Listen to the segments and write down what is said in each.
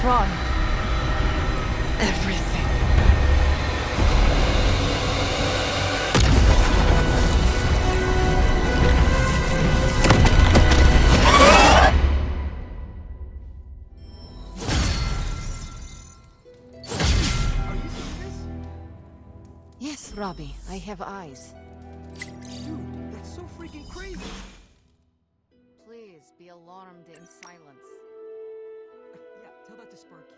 try. Everything. Yes, Robbie, I have eyes. Dude, that's so freaking crazy. Please be alarmed in silence. Yeah, tell that to Sparky.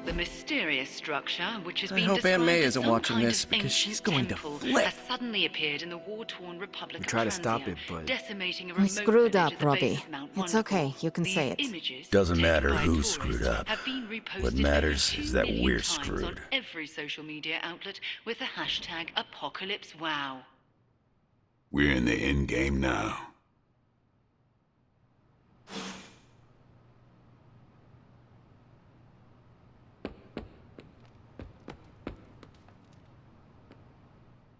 The mysterious structure, which has I been hope described Aunt May as isn't some watching kind this, of because she's ancient going to temple, flip. has suddenly appeared in the war-torn Republic We of try to stop Transia, it, but- decimating a We remote screwed village up, at the base Robbie. of Mount It's Wonderful. okay, you can These say it. images, Doesn't taken matter by who tourists, screwed up. have been reposted What over matters 2 is that million we're times screwed. on every social media outlet with the hashtag #ApocalypseWow. We're in the end game now.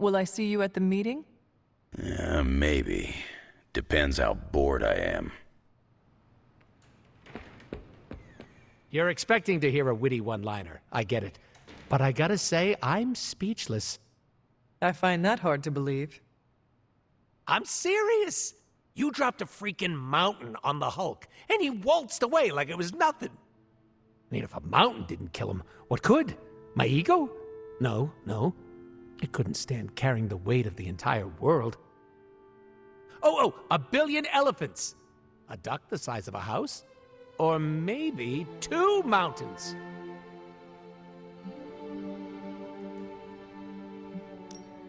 Will I see you at the meeting? Maybe. Depends how bored I am. You're expecting to hear a witty one-liner. I get it. But I gotta say, I'm speechless. I find that hard to believe. I'm serious. You dropped a freaking mountain on the Hulk, and he waltzed away like it was nothing. I mean, if a mountain didn't kill him, what could? My ego? No. It couldn't stand carrying the weight of the entire world. Oh, 1 billion elephants. A duck the size of a house? Or maybe 2 mountains.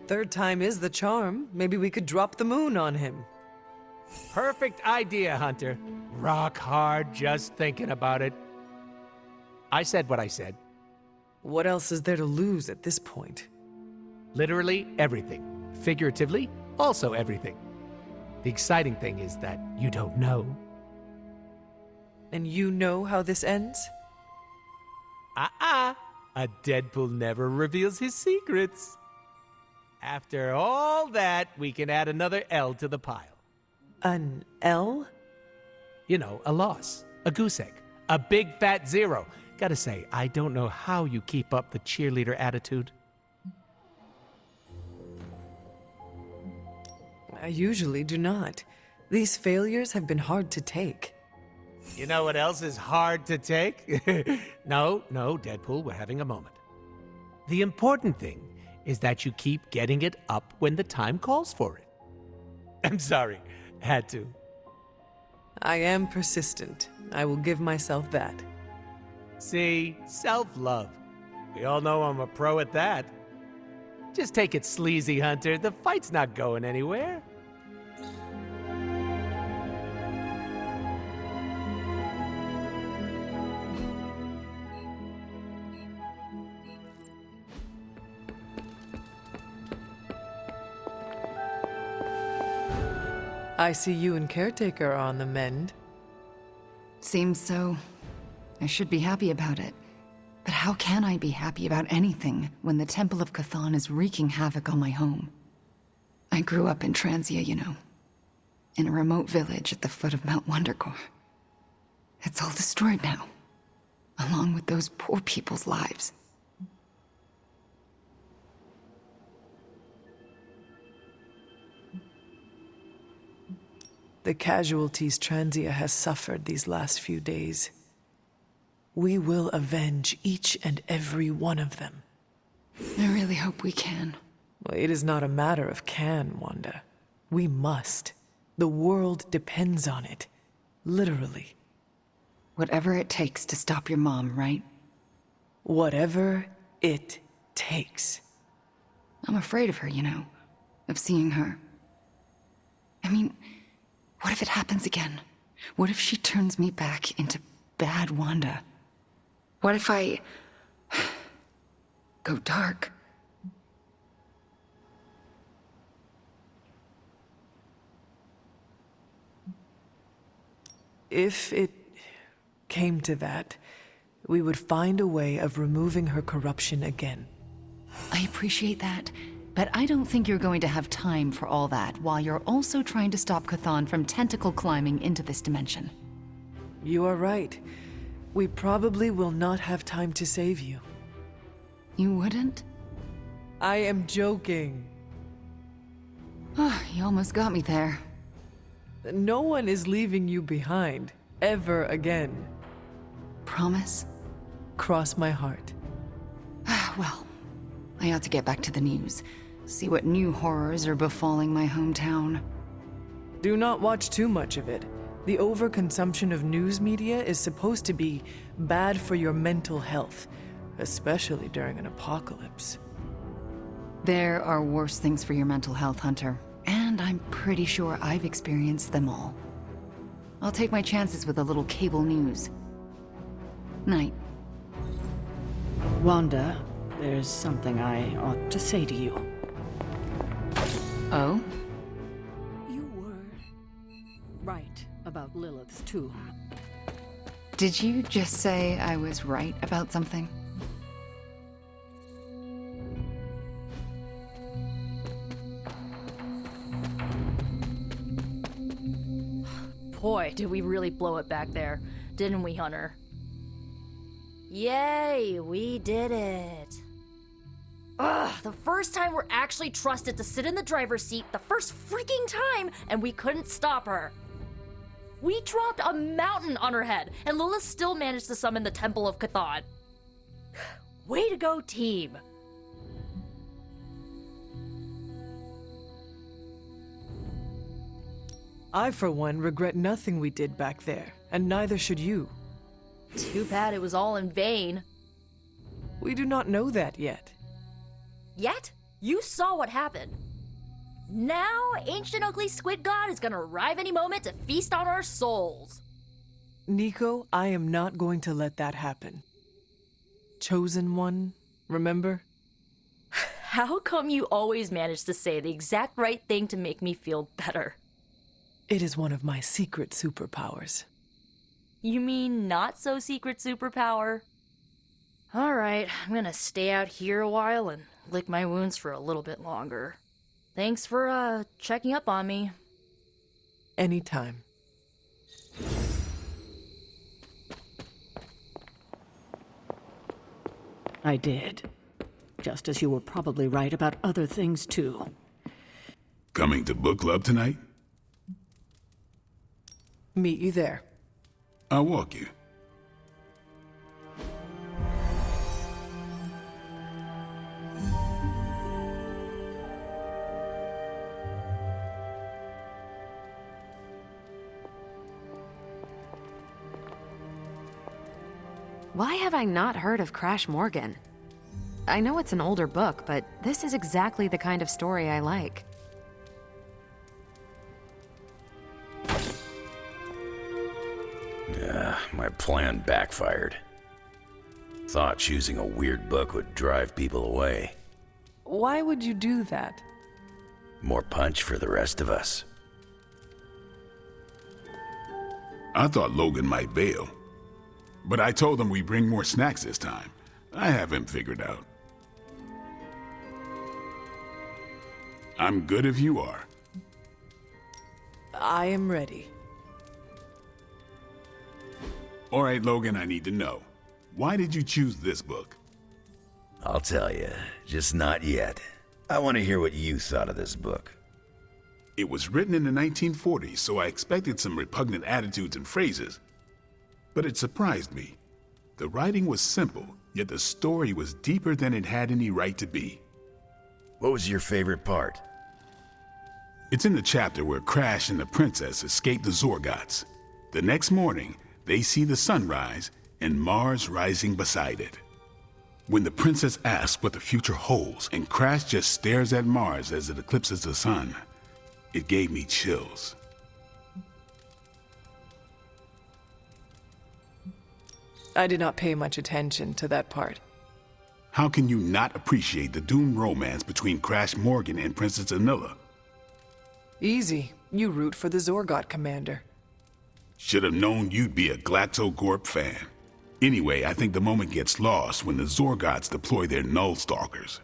Third time is the charm. Maybe we could drop the moon on him. Perfect idea, Hunter. Rock hard just thinking about it. I said what I said. What else is there to lose at this point? Literally everything. Figuratively, also everything. The exciting thing is that you don't know. And you know how this ends? A Deadpool never reveals his secrets. After all that, we can add another L to the pile. An L? You know, a loss, a goose egg, a big fat 0. Gotta say, I don't know how you keep up the cheerleader attitude. I usually do not. These failures have been hard to take. You know what else is hard to take? No, Deadpool, we're having a moment. The important thing is that you keep getting it up when the time calls for it. I'm sorry, had to. I am persistent. I will give myself that. See, self-love. We all know I'm a pro at that. Just take it sleazy, Hunter. The fight's not going anywhere. I see you and Caretaker are on the mend. Seems so. I should be happy about it. But how can I be happy about anything when the Temple of Cthon is wreaking havoc on my home? I grew up in Transia, you know. In a remote village at the foot of Mount Wondercore. It's all destroyed now. Along with those poor people's lives. The casualties Transia has suffered these last few days. We will avenge each and every one of them. I really hope we can. Well, it is not a matter of can, Wanda. We must. The world depends on it. Literally. Whatever it takes to stop your mom, right? Whatever it takes. I'm afraid of her, you know. Of seeing her. I mean, what if it happens again? What if she turns me back into bad Wanda? What if I go dark? If it came to that, we would find a way of removing her corruption again. I appreciate that, but I don't think you're going to have time for all that while you're also trying to stop Chthon from tentacle climbing into this dimension. You are right. We probably will not have time to save you. You wouldn't? I am joking. You almost got me there. No one is leaving you behind, ever again. Promise? Cross my heart. Well, I ought to get back to the news. See what new horrors are befalling my hometown. Do not watch too much of it. The overconsumption of news media is supposed to be bad for your mental health, especially during an apocalypse. There are worse things for your mental health, Hunter. And I'm pretty sure I've experienced them all. I'll take my chances with a little cable news. Night. Wanda, there's something I ought to say to you. Oh? You were right about Lilith's tomb. Did you just say I was right about something? Boy, did we really blow it back there, didn't we, Hunter? Yay, we did it. Ugh, the first time we're actually trusted to sit in the driver's seat, the first freaking time, and we couldn't stop her. We dropped a mountain on her head, and Lilith still managed to summon the Temple of Chthon. Way to go, team. I, for one, regret nothing we did back there, and neither should you. Too bad it was all in vain. We do not know that yet. Yet, you saw what happened. Now, Ancient Ugly Squid God is gonna arrive any moment to feast on our souls. Nico, I am not going to let that happen. Chosen one, remember? How come you always manage to say the exact right thing to make me feel better? It is one of my secret superpowers. You mean not so secret superpower? Alright, I'm gonna stay out here a while and lick my wounds for a little bit longer. Thanks for, checking up on me. Anytime. I did. Just as you were probably right about other things, too. Coming to book club tonight? Meet you there. I'll walk you. Why have I not heard of Crash Morgan? I know it's an older book, but this is exactly the kind of story I like. My plan backfired. Thought choosing a weird book would drive people away. Why would you do that? More punch for the rest of us. I thought Logan might bail, but I told him we bring more snacks this time. I have him figured out. I'm good if you are. I am ready. All right, Logan, I need to know. Why did you choose this book? I'll tell you, just not yet. I want to hear what you thought of this book. It was written in the 1940s, so I expected some repugnant attitudes and phrases. But it surprised me. The writing was simple, yet the story was deeper than it had any right to be. What was your favorite part? It's in the chapter where Crash and the princess escape the Zorgots. The next morning, they see the sun rise and Mars rising beside it. When the princess asks what the future holds and Crash just stares at Mars as it eclipses the sun, it gave me chills. I did not pay much attention to that part. How can you not appreciate the doomed romance between Crash Morgan and Princess Anilla? Easy. You root for the Zorgot commander. Should have known you'd be a Glaxogorp fan. Anyway, I think the moment gets lost when the Zorgots deploy their Null Stalkers.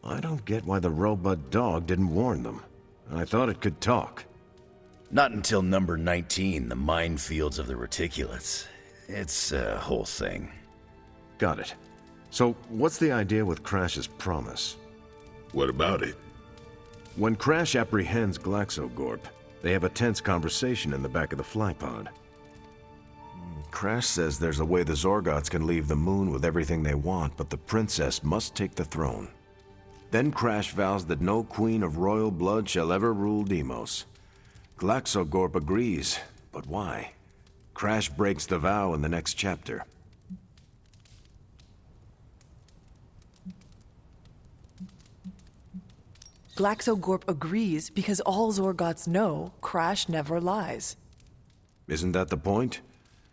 I don't get why the robot dog didn't warn them. I thought it could talk. Not until number 19, the minefields of the reticulates. It's a whole thing. Got it. So, what's the idea with Crash's promise? What about it? When Crash apprehends Glaxogorp, they have a tense conversation in the back of the flypod. Crash says there's a way the Zorgots can leave the moon with everything they want, but the princess must take the throne. Then Crash vows that no queen of royal blood shall ever rule Deimos. Glaxogorp agrees, but why? Crash breaks the vow in the next chapter. Glaxogorp agrees because all Zorgots know Crash never lies. Isn't that the point?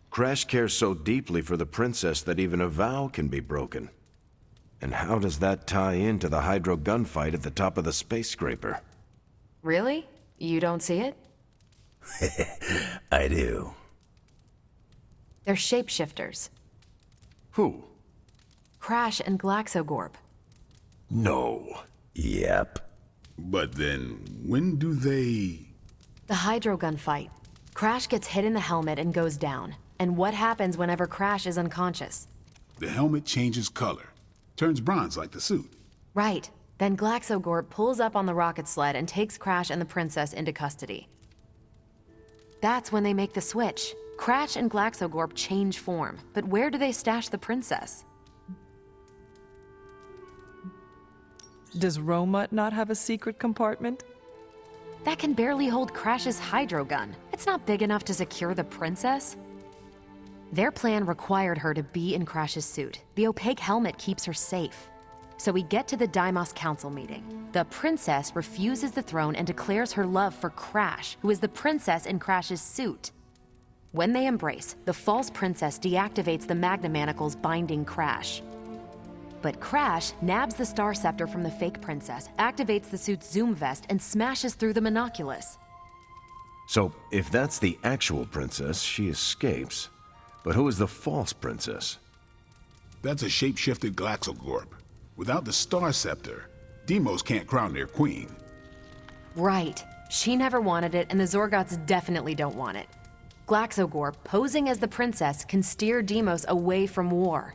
Crash cares so deeply for the princess that even a vow can be broken. And how does that tie into the Hydro gunfight at the top of the space scraper? Really? You don't see it? I do. They're shapeshifters. Who? Crash and Glaxogorp. No. Yep. But then, when do they... The Hydro gunfight. Crash gets hit in the helmet and goes down. And what happens whenever Crash is unconscious? The helmet changes color. Turns bronze like the suit. Right. Then Glaxogorp pulls up on the rocket sled and takes Crash and the princess into custody. That's when they make the switch. Crash and Glaxogorp change form, but where do they stash the princess? Does Romut not have a secret compartment? That can barely hold Crash's hydro gun. It's not big enough to secure the princess. Their plan required her to be in Crash's suit. The opaque helmet keeps her safe. So we get to the Deimos Council meeting. The princess refuses the throne and declares her love for Crash, who is the princess in Crash's suit. When they embrace, the false princess deactivates the Magna Manacles binding Crash. But Crash nabs the Star Scepter from the fake princess, activates the suit's zoom vest, and smashes through the monoculus. So, if that's the actual princess, she escapes. But who is the false princess? That's a shape-shifted Glaxogorp. Without the Star Scepter, Deimos can't crown their queen. Right. She never wanted it, and the Zorgots definitely don't want it. Glaxogorp, posing as the princess, can steer Deimos away from war.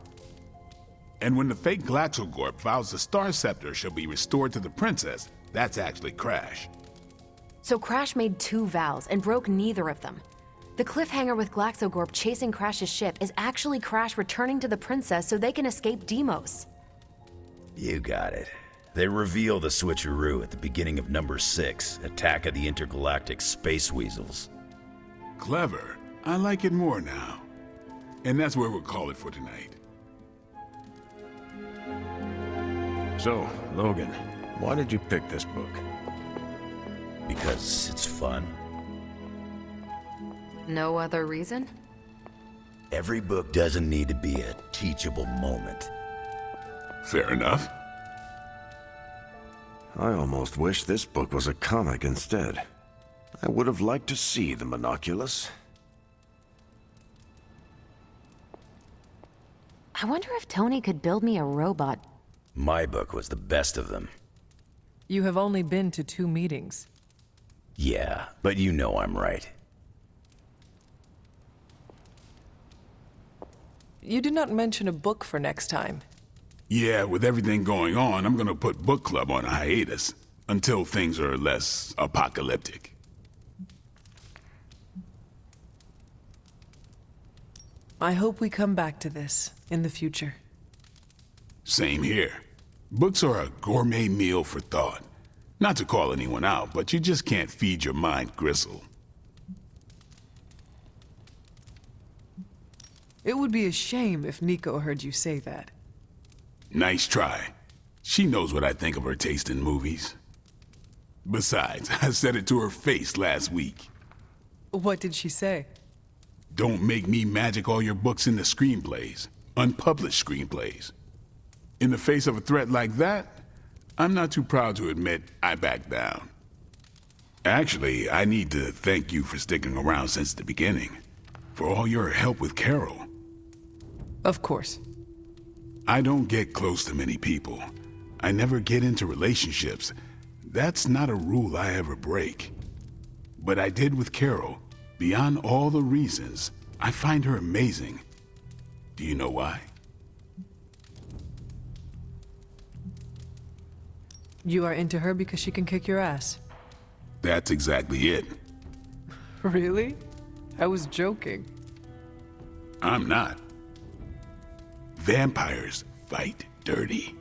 And when the fake Glaxogorp vows the Star Scepter shall be restored to the princess, that's actually Crash. So Crash made 2 vows and broke neither of them. The cliffhanger with Glaxogorp chasing Crash's ship is actually Crash returning to the princess so they can escape Deimos. You got it. They reveal the switcheroo at the beginning of number 6, Attack of the Intergalactic Space Weasels. Clever. I like it more now. And that's where we'll call it for tonight. So, Logan, why did you pick this book? Because it's fun. No other reason? Every book doesn't need to be a teachable moment. Fair enough. I almost wish this book was a comic instead. I would have liked to see the monoculus. I wonder if Tony could build me a robot. My book was the best of them. You have only been to 2 meetings. Yeah, but you know I'm right. You did not mention a book for next time. Yeah, with everything going on, I'm gonna put book club on a hiatus until things are less apocalyptic. I hope we come back to this in the future. Same here. Books are a gourmet meal for thought. Not to call anyone out, but you just can't feed your mind gristle. It would be a shame if Nico heard you say that. Nice try. She knows what I think of her taste in movies. Besides, I said it to her face last week. What did she say? Don't make me magic all your books into screenplays. Unpublished screenplays. In the face of a threat like that, I'm not too proud to admit I backed down. Actually, I need to thank you for sticking around since the beginning. For all your help with Carol. Of course. I don't get close to many people. I never get into relationships. That's not a rule I ever break. But I did with Carol. Beyond all the reasons, I find her amazing. Do you know why? You are into her because she can kick your ass. That's exactly it. Really? I was joking. I'm not. Vampires fight dirty.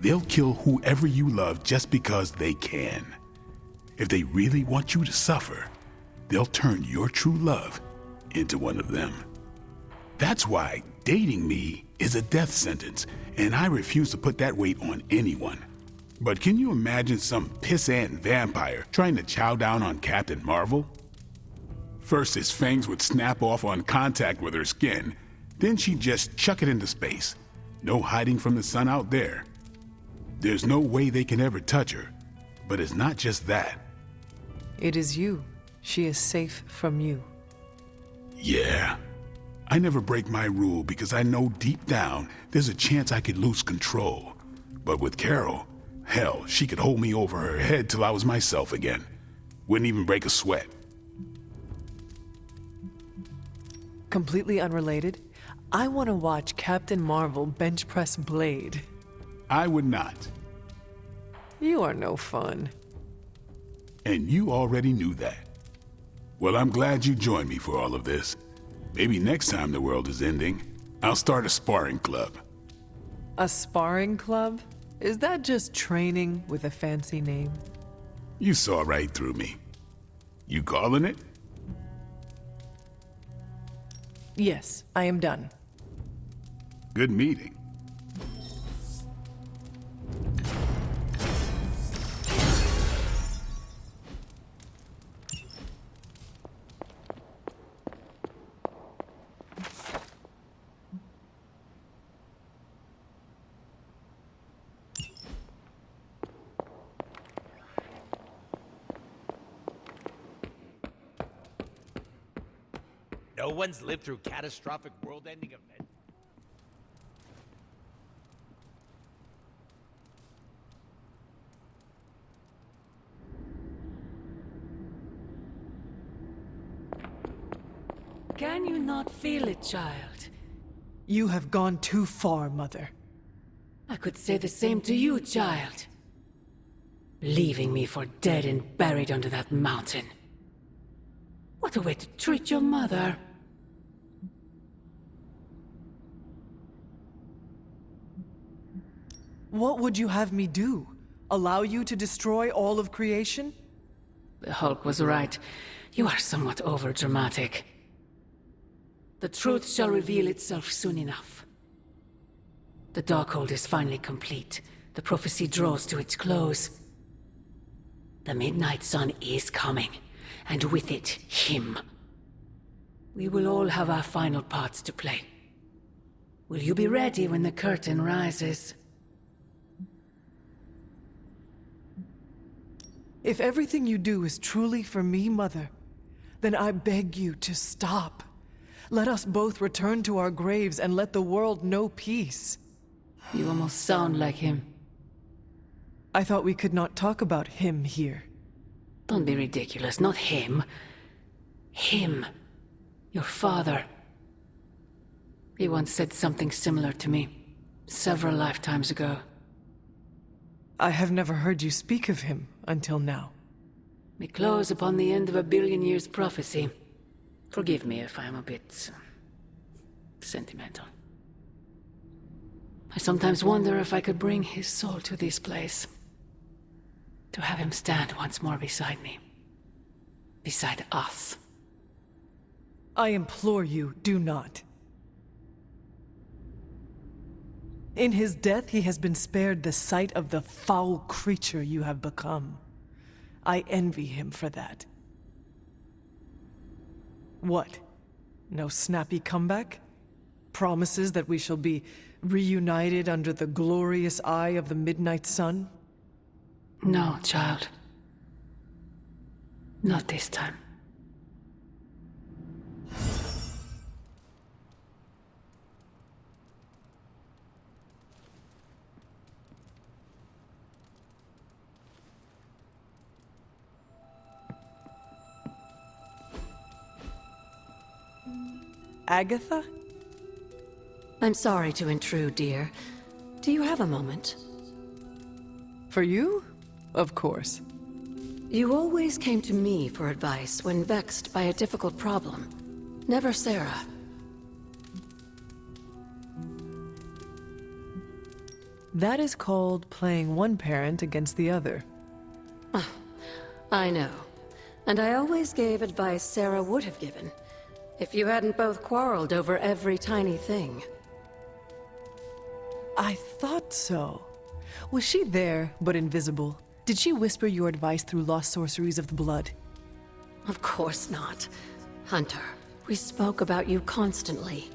They'll kill whoever you love just because they can. If they really want you to suffer, they'll turn your true love into one of them. That's why dating me is a death sentence, and I refuse to put that weight on anyone. But can you imagine some pissant vampire trying to chow down on Captain Marvel? First, his fangs would snap off on contact with her skin, then she'd just chuck it into space. No hiding from the sun out there. There's no way they can ever touch her. But it's not just that. It is you. She is safe from you. Yeah. I never break my rule because I know deep down there's a chance I could lose control. But with Carol, hell, she could hold me over her head till I was myself again. Wouldn't even break a sweat. Completely unrelated, I want to watch Captain Marvel bench press Blade. I would not. You are no fun. And you already knew that. Well, I'm glad you joined me for all of this. Maybe next time the world is ending, I'll start a sparring club. A sparring club? Is that just training with a fancy name? You saw right through me. You calling it? Yes, I am done. Good meeting. No one's lived through catastrophic world-ending event. Can you not feel it, child? You have gone too far, Mother. I could say the same to you, child. Leaving me for dead and buried under that mountain. What a way to treat your mother. What would you have me do? Allow you to destroy all of creation? The Hulk was right. You are somewhat overdramatic. The truth shall reveal itself soon enough. The Darkhold is finally complete. The prophecy draws to its close. The Midnight Sun is coming, and with it, him. We will all have our final parts to play. Will you be ready when the curtain rises? If everything you do is truly for me, Mother, then I beg you to stop. Let us both return to our graves and let the world know peace. You almost sound like him. I thought we could not talk about him here. Don't be ridiculous, not him. Him. Your father. He once said something similar to me, several lifetimes ago. I have never heard you speak of him until now. We close upon the end of a billion years prophecy. Forgive me if I'm a bit sentimental. I sometimes wonder if I could bring his soul to this place. To have him stand once more beside me. Beside us. I implore you, do not. In his death, he has been spared the sight of the foul creature you have become. I envy him for that. What? No snappy comeback? Promises that we shall be reunited under the glorious eye of the Midnight Sun? No, child. Not this time. Agatha? I'm sorry to intrude, dear. Do you have a moment? For you? Of course. You always came to me for advice when vexed by a difficult problem. Never Sarah. That is called playing one parent against the other. I know. And I always gave advice Sarah would have given, if you hadn't both quarreled over every tiny thing. I thought so. Was she there, but invisible? Did she whisper your advice through lost sorceries of the blood? Of course not. Hunter, we spoke about you constantly.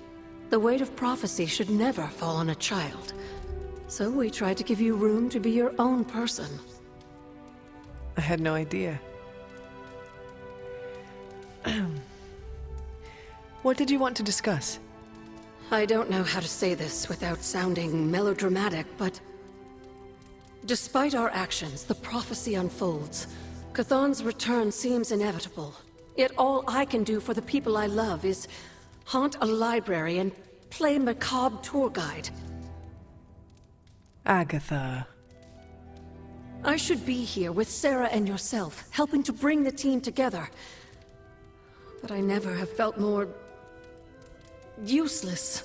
The weight of prophecy should never fall on a child. So we tried to give you room to be your own person. I had no idea. What did you want to discuss? I don't know how to say this without sounding melodramatic, but... despite our actions, the prophecy unfolds. Chthon's return seems inevitable. Yet all I can do for the people I love is haunt a library and play macabre tour guide. Agatha. I should be here with Sarah and yourself, helping to bring the team together. But I never have felt more... useless.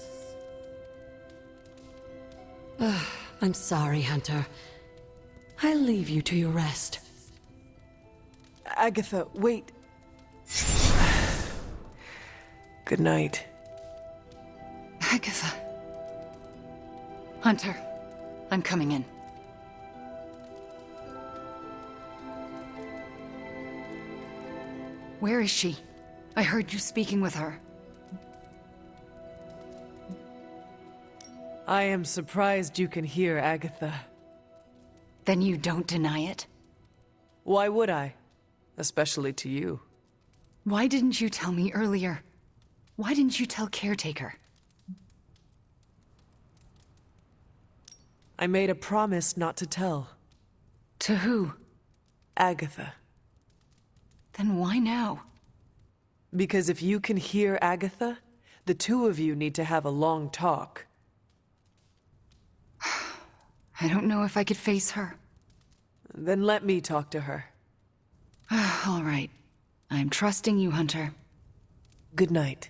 I'm sorry, Hunter. I'll leave you to your rest. Agatha, wait. Good night. Agatha. Hunter, I'm coming in. Where is she? I heard you speaking with her. I am surprised you can hear, Agatha. Then you don't deny it? Why would I? Especially to you. Why didn't you tell me earlier? Why didn't you tell Caretaker? I made a promise not to tell. To who? Agatha. Then why now? Because if you can hear Agatha, the two of you need to have a long talk. I don't know if I could face her. Then let me talk to her. All right. I'm trusting you, Hunter. Good night.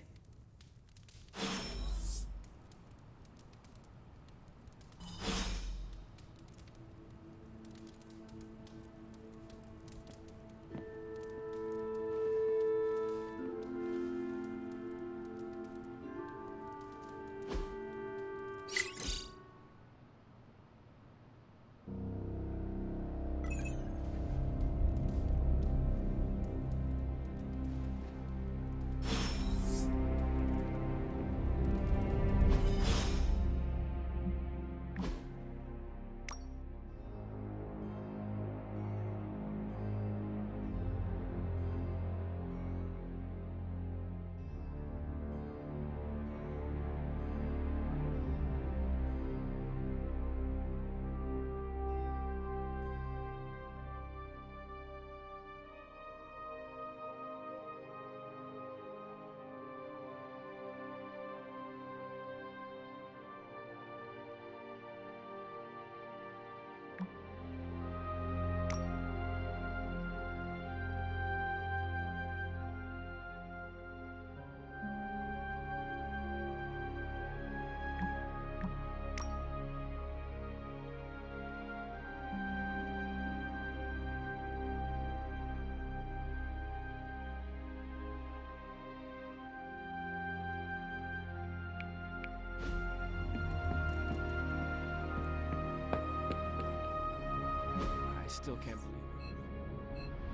I still can't believe it.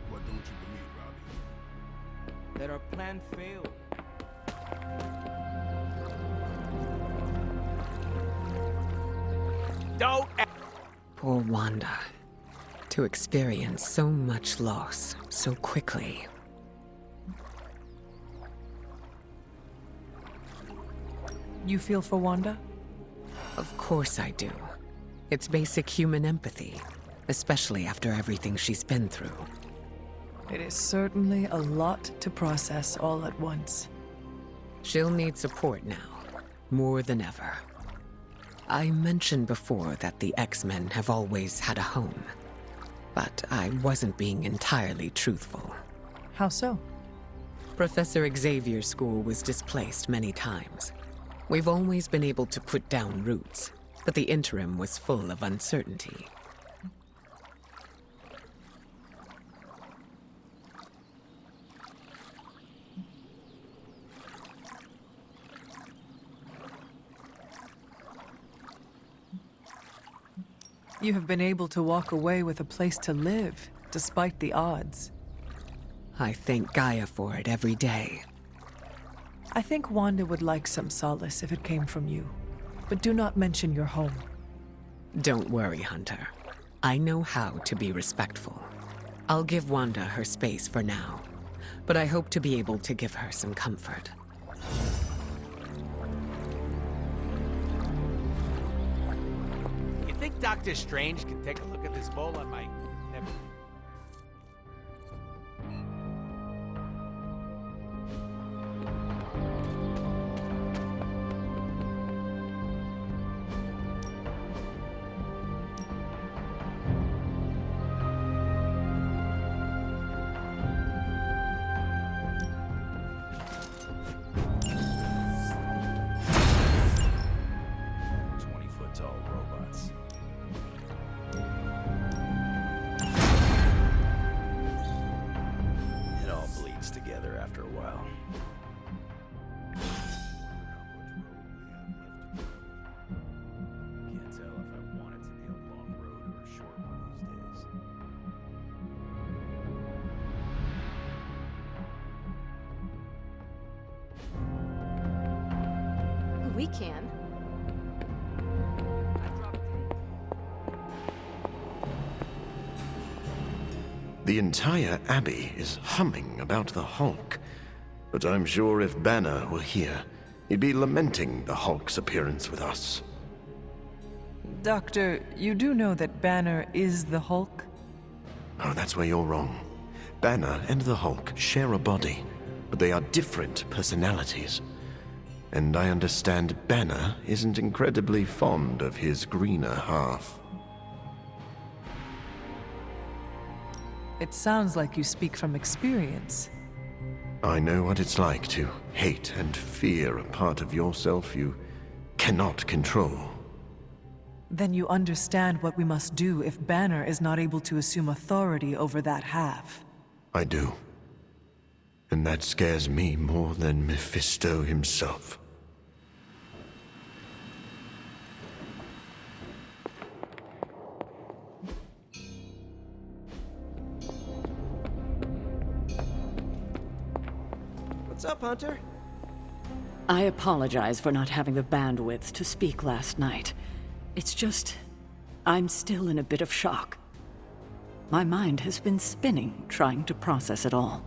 What don't you believe, Robbie? That our plan failed. Don't... Poor Wanda. to experience so much loss so quickly. You feel for Wanda? Of course I do. It's basic human empathy, especially after everything she's been through. It is certainly a lot to process all at once. She'll need support now, more than ever. I mentioned before that the X-Men have always had a home, but I wasn't being entirely truthful. How so? Professor Xavier's school was displaced many times. We've always been able to put down roots, but the interim was full of uncertainty. You have been able to walk away with a place to live, despite the odds. I thank Gaia for it every day. I think Wanda would like some solace if it came from you. But do not mention your home. Don't worry, Hunter. I know how to be respectful. I'll give Wanda her space for now, but I hope to be able to give her some comfort. You think Doctor Strange can take a look at this bowl on my... Never... together after a while. Can't tell if I want it to be a long road or a short one these days. We can. The entire Abbey is humming about the Hulk. But I'm sure if Banner were here, he'd be lamenting the Hulk's appearance with us. Doctor, you do know that Banner is the Hulk? Oh, that's where you're wrong. Banner and the Hulk share a body, but they are different personalities. And I understand Banner isn't incredibly fond of his greener half. It sounds like you speak from experience. I know what it's like to hate and fear a part of yourself you cannot control. Then you understand what we must do if Banner is not able to assume authority over that half. I do. And that scares me more than Mephisto himself. What's up, Hunter? I apologize for not having the bandwidth to speak last night. It's just, I'm still in a bit of shock. My mind has been spinning, trying to process it all.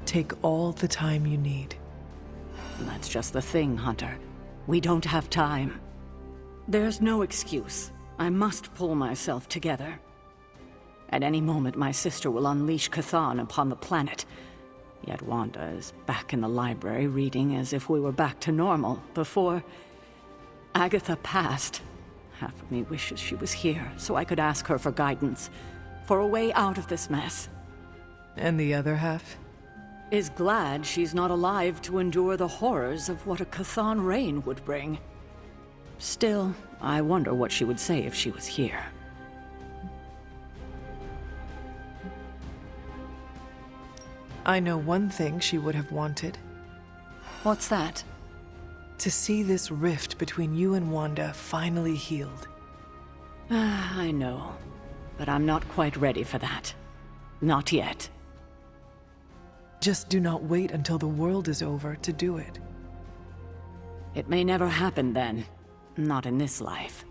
Take all the time you need. That's just the thing, Hunter. We don't have time. There's no excuse. I must pull myself together. At any moment, my sister will unleash Chthon upon the planet. Yet Wanda is back in the library reading as if we were back to normal before Agatha passed. Half of me wishes she was here so I could ask her for guidance, for a way out of this mess. And the other half? Is glad she's not alive to endure the horrors of what a Chthon reign would bring. Still, I wonder what she would say if she was here. I know one thing she would have wanted. What's that? To see this rift between you and Wanda finally healed. I know, but I'm not quite ready for that. Not yet. Just do not wait until the world is over to do it. It may never happen then. Not in this life.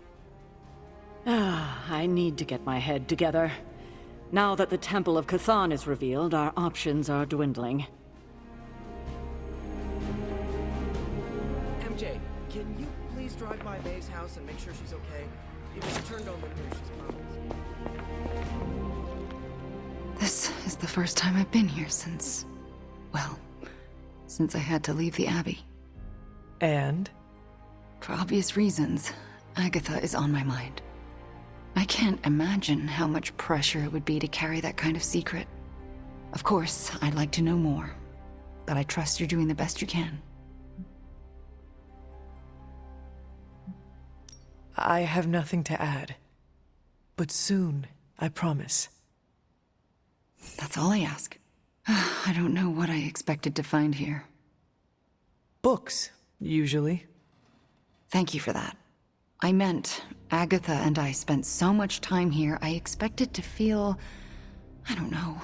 I need to get my head together. Now that the Temple of Cthon is revealed, our options are dwindling. MJ, can you please drive by May's house and make sure she's okay? If she turned on the news, she's probably... This is the first time I've been here since... well, since I had to leave the Abbey. And? For obvious reasons, Agatha is on my mind. I can't imagine how much pressure it would be to carry that kind of secret. Of course, I'd like to know more, but I trust you're doing the best you can. I have nothing to add. But soon, I promise. That's all I ask. I don't know what I expected to find here. Books, usually. Thank you for that. I meant, Agatha and I spent so much time here, I expected to feel... I don't know,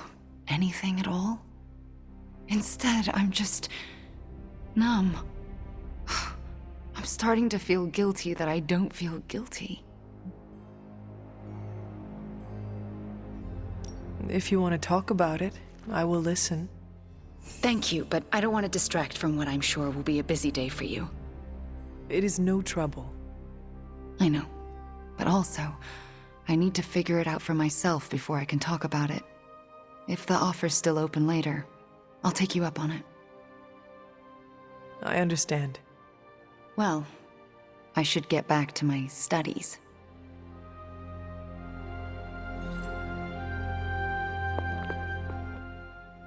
anything at all? Instead, I'm just... numb. I'm starting to feel guilty that I don't feel guilty. If you want to talk about it, I will listen. Thank you, but I don't want to distract from what I'm sure will be a busy day for you. It is no trouble. I know. But also, I need to figure it out for myself before I can talk about it. If the offer's still open later, I'll take you up on it. I understand. Well, I should get back to my studies.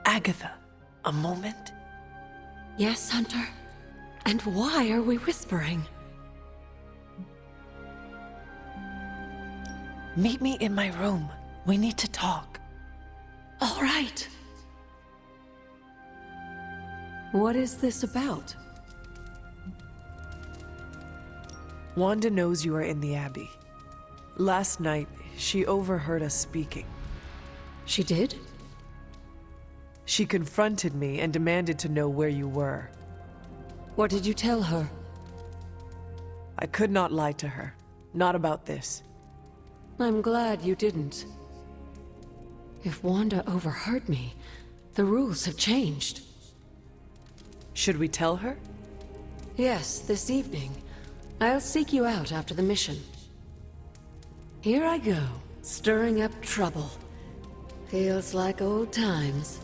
Agatha, a moment? Yes, Hunter? And why are we whispering? Meet me in my room. We need to talk. All right. What is this about? Wanda knows you are in the Abbey. Last night, she overheard us speaking. She did? She confronted me and demanded to know where you were. What did you tell her? I could not lie to her. Not about this. I'm glad you didn't. If Wanda overheard me, the rules have changed. Should we tell her? Yes, this evening. I'll seek you out after the mission. Here I go, stirring up trouble. Feels like old times.